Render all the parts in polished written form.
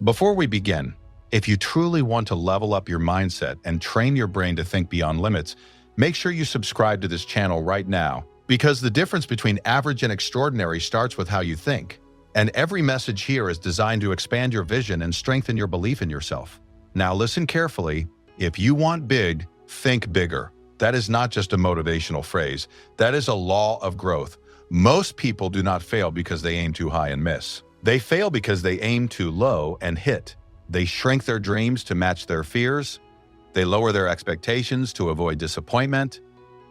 Before we begin, if you truly want to level up your mindset and train your brain to think beyond limits, make sure you subscribe to this channel right now, because the difference between average and extraordinary starts with how you think. And every message here is designed to expand your vision and strengthen your belief in yourself. Now listen carefully. If you want big, think bigger. That is not just a motivational phrase. That is a law of growth. Most people do not fail because they aim too high and miss. They fail because they aim too low and hit. They shrink their dreams to match their fears. They lower their expectations to avoid disappointment.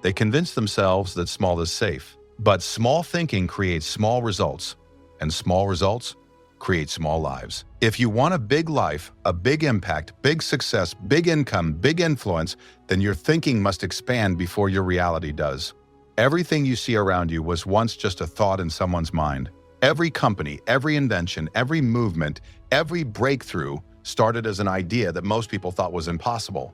They convince themselves that small is safe. But small thinking creates small results, and small results create small lives. If you want a big life, a big impact, big success, big income, big influence, then your thinking must expand before your reality does. Everything you see around you was once just a thought in someone's mind. Every company, every invention, every movement, every breakthrough started as an idea that most people thought was impossible.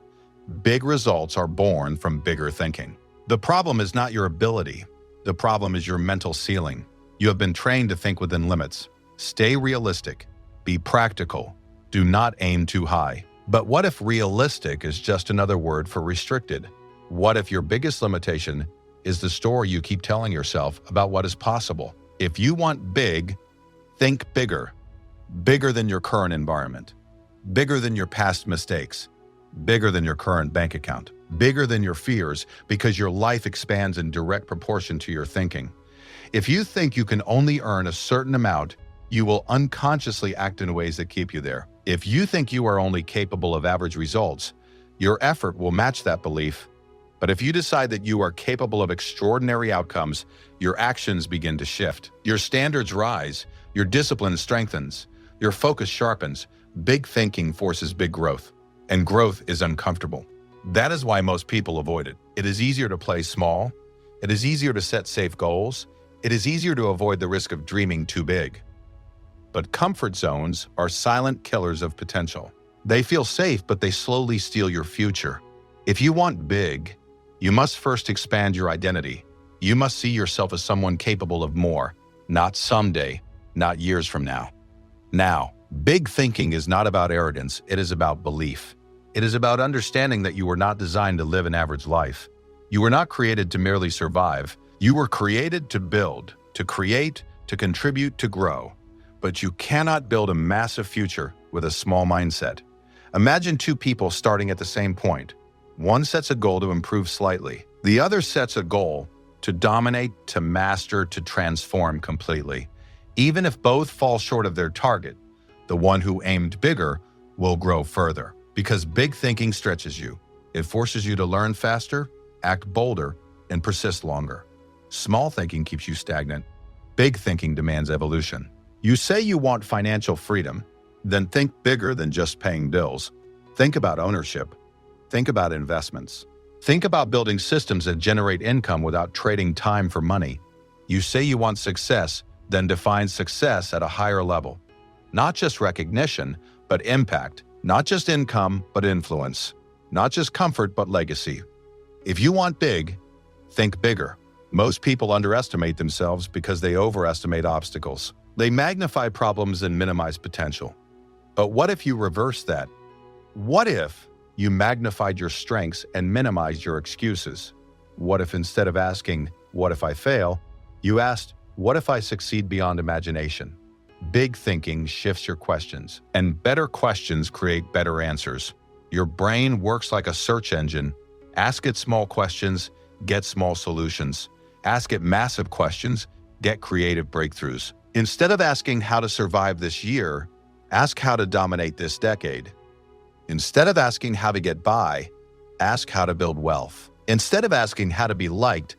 Big results are born from bigger thinking. The problem is not your ability. The problem is your mental ceiling. You have been trained to think within limits. Stay realistic. Be practical. Do not aim too high. But what if realistic is just another word for restricted? What if your biggest limitation is the story you keep telling yourself about what is possible? If you want big, think bigger. Bigger than your current environment. Bigger than your past mistakes. Bigger than your current bank account. Bigger than your fears, because your life expands in direct proportion to your thinking. If you think you can only earn a certain amount, you will unconsciously act in ways that keep you there. If you think you are only capable of average results, your effort will match that belief. But if you decide that you are capable of extraordinary outcomes, your actions begin to shift. Your standards rise, your discipline strengthens, your focus sharpens. Big thinking forces big growth, and growth is uncomfortable. That is why most people avoid it. It is easier to play small. It is easier to set safe goals. It is easier to avoid the risk of dreaming too big. But comfort zones are silent killers of potential. They feel safe, but they slowly steal your future. If you want big, you must first expand your identity. You must see yourself as someone capable of more, not someday, not years from now. Now, big thinking is not about arrogance, it is about belief. It is about understanding that you were not designed to live an average life. You were not created to merely survive. You were created to build, to create, to contribute, to grow. But you cannot build a massive future with a small mindset. Imagine two people starting at the same point. One sets a goal to improve slightly. The other sets a goal to dominate, to master, to transform completely. Even if both fall short of their target, the one who aimed bigger will grow further. Because big thinking stretches you. It forces you to learn faster, act bolder, and persist longer. Small thinking keeps you stagnant. Big thinking demands evolution. You say you want financial freedom, then think bigger than just paying bills. Think about ownership. Think about investments. Think about building systems that generate income without trading time for money. You say you want success, then define success at a higher level. Not just recognition, but impact. Not just income, but influence. Not just comfort, but legacy. If you want big, think bigger. Most people underestimate themselves because they overestimate obstacles. They magnify problems and minimize potential. But what if you reverse that? What if you magnified your strengths and minimized your excuses? What if instead of asking, "What if I fail?" you asked, "What if I succeed beyond imagination?" Big thinking shifts your questions, and better questions create better answers. Your brain works like a search engine. Ask it small questions, get small solutions. Ask it massive questions, get creative breakthroughs. Instead of asking how to survive this year, ask how to dominate this decade. Instead of asking how to get by, ask how to build wealth. Instead of asking how to be liked,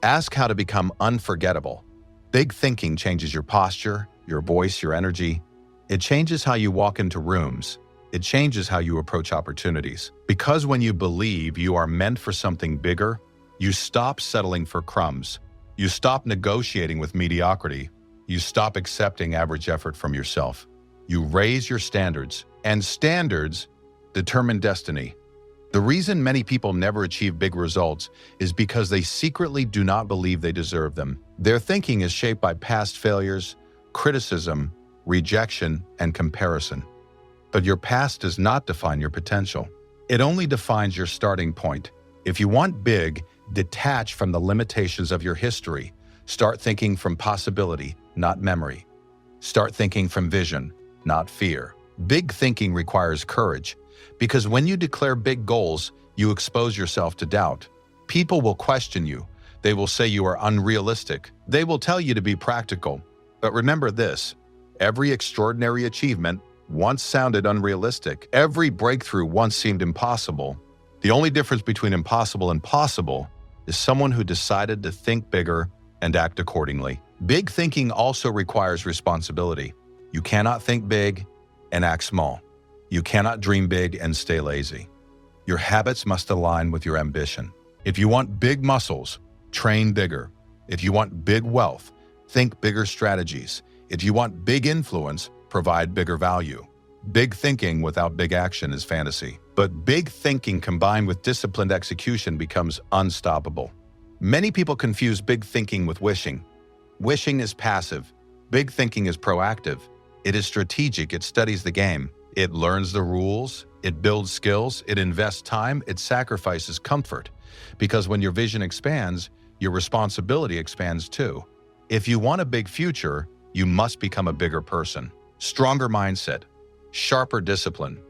ask how to become unforgettable. Big thinking changes your posture, your voice, your energy. It changes how you walk into rooms. It changes how you approach opportunities. Because when you believe you are meant for something bigger, you stop settling for crumbs. You stop negotiating with mediocrity. You stop accepting average effort from yourself. You raise your standards, and standards determine destiny. The reason many people never achieve big results is because they secretly do not believe they deserve them. Their thinking is shaped by past failures, criticism, rejection, and comparison. But your past does not define your potential. It only defines your starting point. If you want big, detach from the limitations of your history. Start thinking from possibility, not memory. Start thinking from vision, not fear. Big thinking requires courage, because when you declare big goals, you expose yourself to doubt. People will question you. They will say you are unrealistic. They will tell you to be practical. But remember this, every extraordinary achievement once sounded unrealistic. Every breakthrough once seemed impossible. The only difference between impossible and possible is someone who decided to think bigger and act accordingly. Big thinking also requires responsibility. You cannot think big and act small. You cannot dream big and stay lazy. Your habits must align with your ambition. If you want big muscles, train bigger. If you want big wealth, think bigger strategies. If you want big influence, provide bigger value. Big thinking without big action is fantasy. But big thinking combined with disciplined execution becomes unstoppable. Many people confuse big thinking with wishing. Wishing is passive. Big thinking is proactive. It is strategic. It studies the game. It learns the rules. It builds skills. It invests time. It sacrifices comfort. Because when your vision expands, your responsibility expands too. If you want a big future, you must become a bigger person. Stronger mindset, sharper discipline,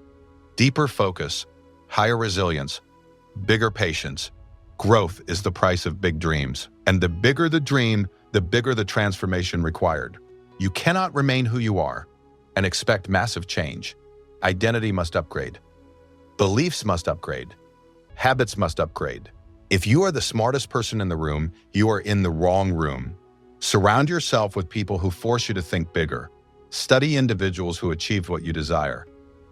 deeper focus, higher resilience, bigger patience. Growth is the price of big dreams. And the bigger the dream, the bigger the transformation required. You cannot remain who you are and expect massive change. Identity must upgrade. Beliefs must upgrade. Habits must upgrade. If you are the smartest person in the room, you are in the wrong room. Surround yourself with people who force you to think bigger. Study individuals who achieve what you desire.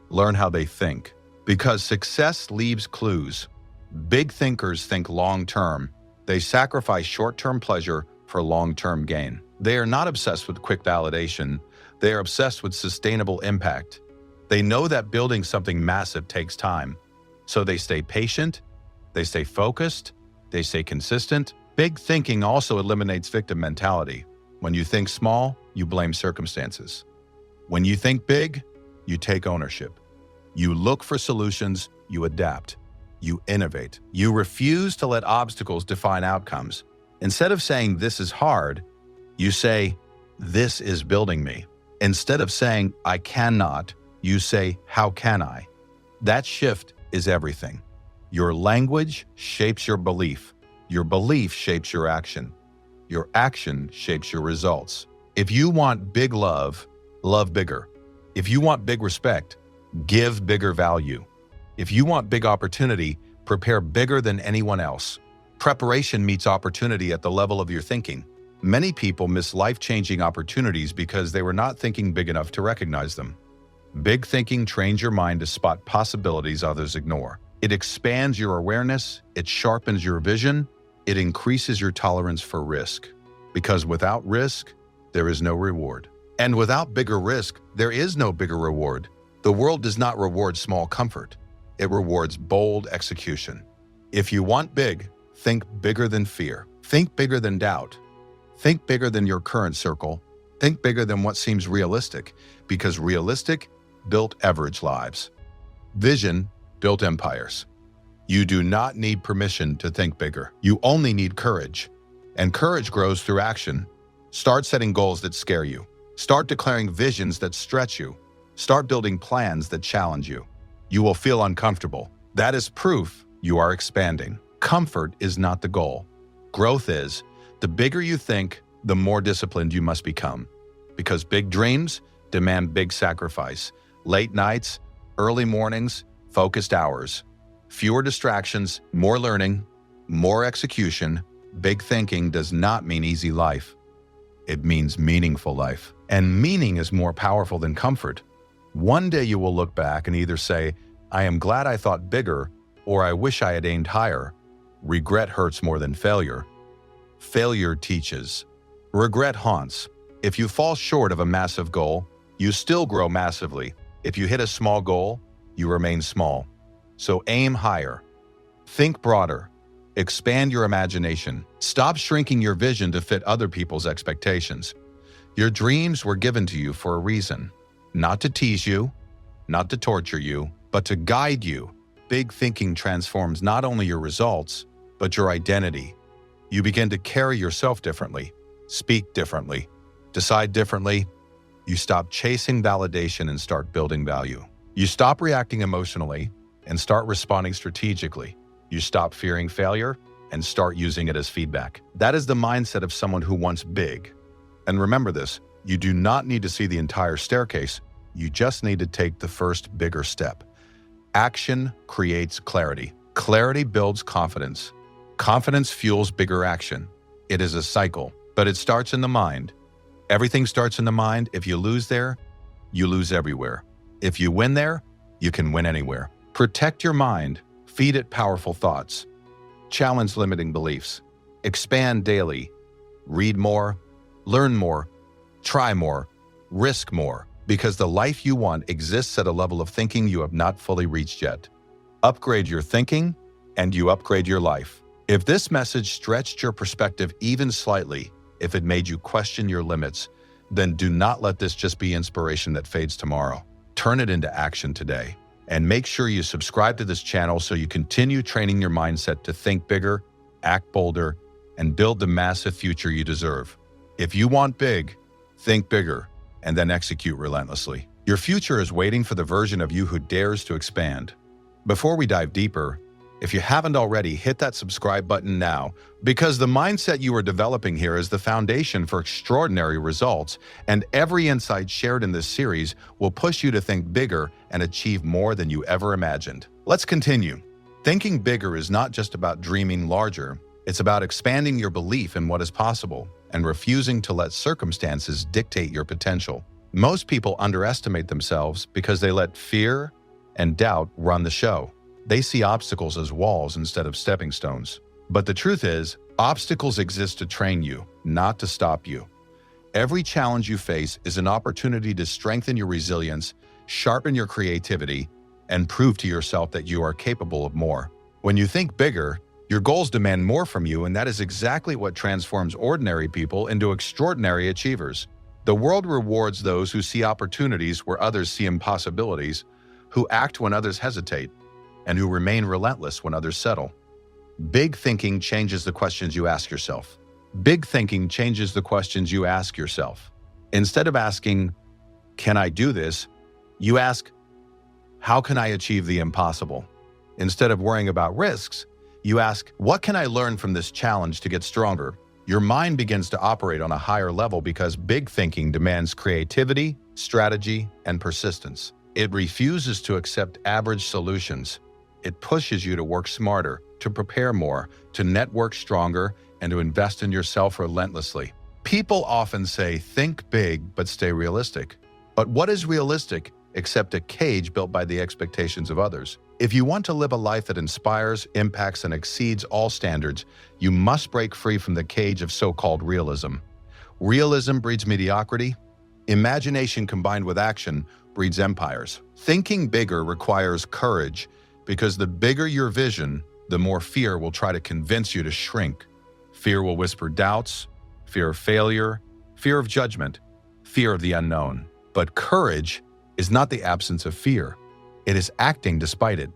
Learn how they think. Because success leaves clues. Big thinkers think long-term. They sacrifice short-term pleasure for long-term gain. They are not obsessed with quick validation. They are obsessed with sustainable impact. They know that building something massive takes time. So they stay patient, they stay focused, they stay consistent. Big thinking also eliminates victim mentality. When you think small, you blame circumstances. When you think big, you take ownership. You look for solutions, you adapt. You innovate. You refuse to let obstacles define outcomes. Instead of saying, "This is hard," you say, "This is building me." Instead of saying, "I cannot," you say, "How can I?" That shift is everything. Your language shapes your belief. Your belief shapes your action. Your action shapes your results. If you want big love, love bigger. If you want big respect, give bigger value. If you want big opportunity, prepare bigger than anyone else. Preparation meets opportunity at the level of your thinking. Many people miss life-changing opportunities because they were not thinking big enough to recognize them. Big thinking trains your mind to spot possibilities others ignore. It expands your awareness, it sharpens your vision, it increases your tolerance for risk. Because without risk, there is no reward. And without bigger risk, there is no bigger reward. The world does not reward small comfort. It rewards bold execution. If you want big, think bigger than fear. Think bigger than doubt. Think bigger than your current circle. Think bigger than what seems realistic, because realistic built average lives. Vision built empires. You do not need permission to think bigger. You only need courage. And courage grows through action. Start setting goals that scare you. Start declaring visions that stretch you. Start building plans that challenge you. You will feel uncomfortable. That is proof you are expanding. Comfort is not the goal. Growth is. The bigger you think, the more disciplined you must become. Because big dreams demand big sacrifice. Late nights, early mornings, focused hours. Fewer distractions, more learning, more execution. Big thinking does not mean easy life. It means meaningful life. And meaning is more powerful than comfort. One day you will look back and either say, "I am glad I thought bigger," or "I wish I had aimed higher." Regret hurts more than failure. Failure teaches. Regret haunts. If you fall short of a massive goal, you still grow massively. If you hit a small goal, you remain small. So aim higher. Think broader. Expand your imagination. Stop shrinking your vision to fit other people's expectations. Your dreams were given to you for a reason. Not to tease you, not to torture you, but to guide you. Big thinking transforms not only your results, but your identity. You begin to carry yourself differently, speak differently, decide differently. You stop chasing validation and start building value. You stop reacting emotionally and start responding strategically. You stop fearing failure and start using it as feedback. That is the mindset of someone who wants big. And remember this, you do not need to see the entire staircase. You just need to take the first bigger step. Action creates clarity. Clarity builds confidence. Confidence fuels bigger action. It is a cycle, but it starts in the mind. Everything starts in the mind. If you lose there, you lose everywhere. If you win there, you can win anywhere. Protect your mind. Feed it powerful thoughts. Challenge limiting beliefs. Expand daily. Read more. Learn more. Try more. Risk more. Because the life you want exists at a level of thinking you have not fully reached yet. Upgrade your thinking, and you upgrade your life. If this message stretched your perspective even slightly, if it made you question your limits, then do not let this just be inspiration that fades tomorrow. Turn it into action today. And make sure you subscribe to this channel so you continue training your mindset to think bigger, act bolder, and build the massive future you deserve. If you want big, think bigger, and then execute relentlessly. Your future is waiting for the version of you who dares to expand. Before we dive deeper, if you haven't already, hit that subscribe button now, because the mindset you are developing here is the foundation for extraordinary results, and every insight shared in this series will push you to think bigger and achieve more than you ever imagined. Let's continue. Thinking bigger is not just about dreaming larger, it's about expanding your belief in what is possible and refusing to let circumstances dictate your potential. Most people underestimate themselves because they let fear and doubt run the show. They see obstacles as walls instead of stepping stones. But the truth is, obstacles exist to train you, not to stop you. Every challenge you face is an opportunity to strengthen your resilience, sharpen your creativity, and prove to yourself that you are capable of more. When you think bigger, your goals demand more from you, and that is exactly what transforms ordinary people into extraordinary achievers. The world rewards those who see opportunities where others see impossibilities, who act when others hesitate, and who remain relentless when others settle. Big thinking changes the questions you ask yourself. Big thinking changes the questions you ask yourself. Instead of asking, "Can I do this?" you ask, "How can I achieve the impossible?" Instead of worrying about risks, you ask, "What can I learn from this challenge to get stronger?" Your mind begins to operate on a higher level because big thinking demands creativity, strategy, and persistence. It refuses to accept average solutions. It pushes you to work smarter, to prepare more, to network stronger, and to invest in yourself relentlessly. People often say, think big, but stay realistic. But what is realistic except a cage built by the expectations of others? If you want to live a life that inspires, impacts, and exceeds all standards, you must break free from the cage of so-called realism. Realism breeds mediocrity. Imagination combined with action breeds empires. Thinking bigger requires courage, because the bigger your vision, the more fear will try to convince you to shrink. Fear will whisper doubts, fear of failure, fear of judgment, fear of the unknown. But courage is not the absence of fear. It is acting despite it.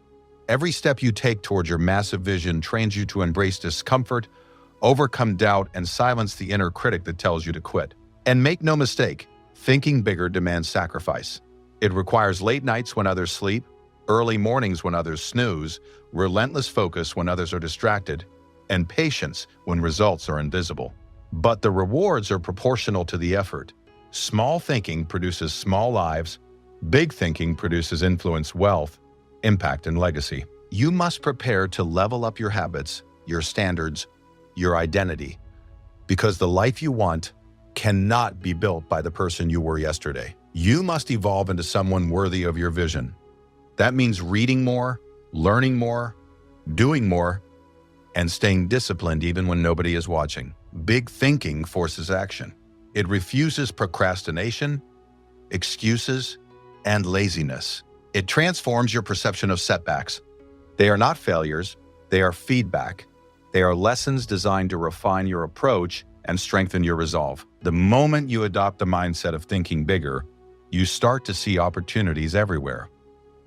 Every step you take toward your massive vision trains you to embrace discomfort, overcome doubt, and silence the inner critic that tells you to quit. And make no mistake, thinking bigger demands sacrifice. It requires late nights when others sleep, early mornings when others snooze, relentless focus when others are distracted, and patience when results are invisible. But the rewards are proportional to the effort. Small thinking produces small lives. Big thinking produces influence, wealth, impact, and legacy. You must prepare to level up your habits, your standards, your identity, because the life you want cannot be built by the person you were yesterday. You must evolve into someone worthy of your vision. That means reading more, learning more, doing more, and staying disciplined even when nobody is watching. Big thinking forces action. It refuses procrastination, excuses, and laziness. It transforms your perception of setbacks. They are not failures, they are feedback. They are lessons designed to refine your approach and strengthen your resolve. The moment you adopt the mindset of thinking bigger, you start to see opportunities everywhere.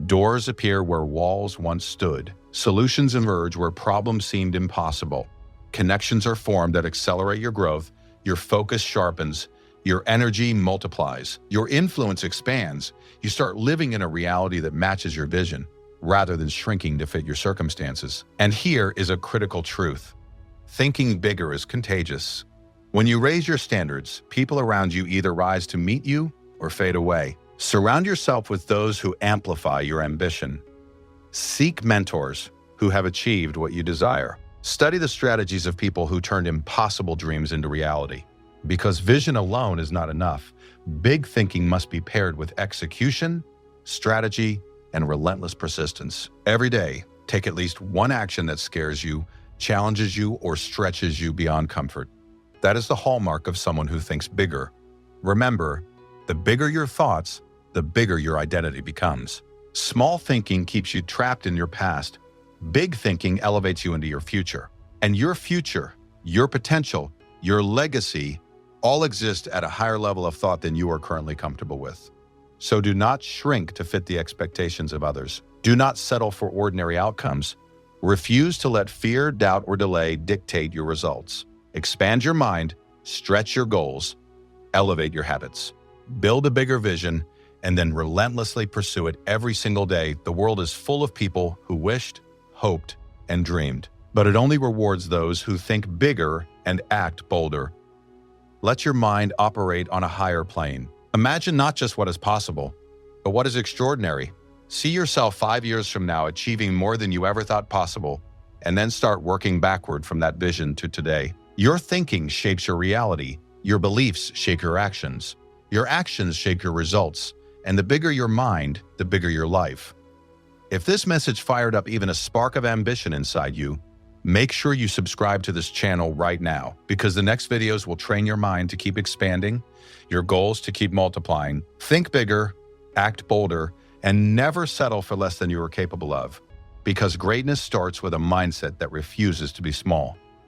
Doors appear where walls once stood. Solutions emerge where problems seemed impossible. Connections are formed that accelerate your growth. Your focus sharpens. Your energy multiplies. Your influence expands. You start living in a reality that matches your vision, rather than shrinking to fit your circumstances. And here is a critical truth. Thinking bigger is contagious. When you raise your standards, people around you either rise to meet you or fade away. Surround yourself with those who amplify your ambition. Seek mentors who have achieved what you desire. Study the strategies of people who turned impossible dreams into reality. Because vision alone is not enough. Big thinking must be paired with execution, strategy, and relentless persistence. Every day, take at least one action that scares you, challenges you, or stretches you beyond comfort. That is the hallmark of someone who thinks bigger. Remember, the bigger your thoughts, the bigger your identity becomes. Small thinking keeps you trapped in your past. Big thinking elevates you into your future. And your future, your potential, your legacy, all exist at a higher level of thought than you are currently comfortable with. So do not shrink to fit the expectations of others. Do not settle for ordinary outcomes. Refuse to let fear, doubt, or delay dictate your results. Expand your mind, stretch your goals, elevate your habits. Build a bigger vision, and then relentlessly pursue it every single day. The world is full of people who wished, hoped, and dreamed. But it only rewards those who think bigger and act bolder. Let your mind operate on a higher plane. Imagine not just what is possible, but what is extraordinary. See yourself 5 years from now achieving more than you ever thought possible, and then start working backward from that vision to today. Your thinking shapes your reality. Your beliefs shape your actions. Your actions shape your results. And the bigger your mind, the bigger your life. If this message fired up even a spark of ambition inside you, make sure you subscribe to this channel right now, because the next videos will train your mind to keep expanding, your goals to keep multiplying. Think bigger, act bolder, and never settle for less than you are capable of, because greatness starts with a mindset that refuses to be small.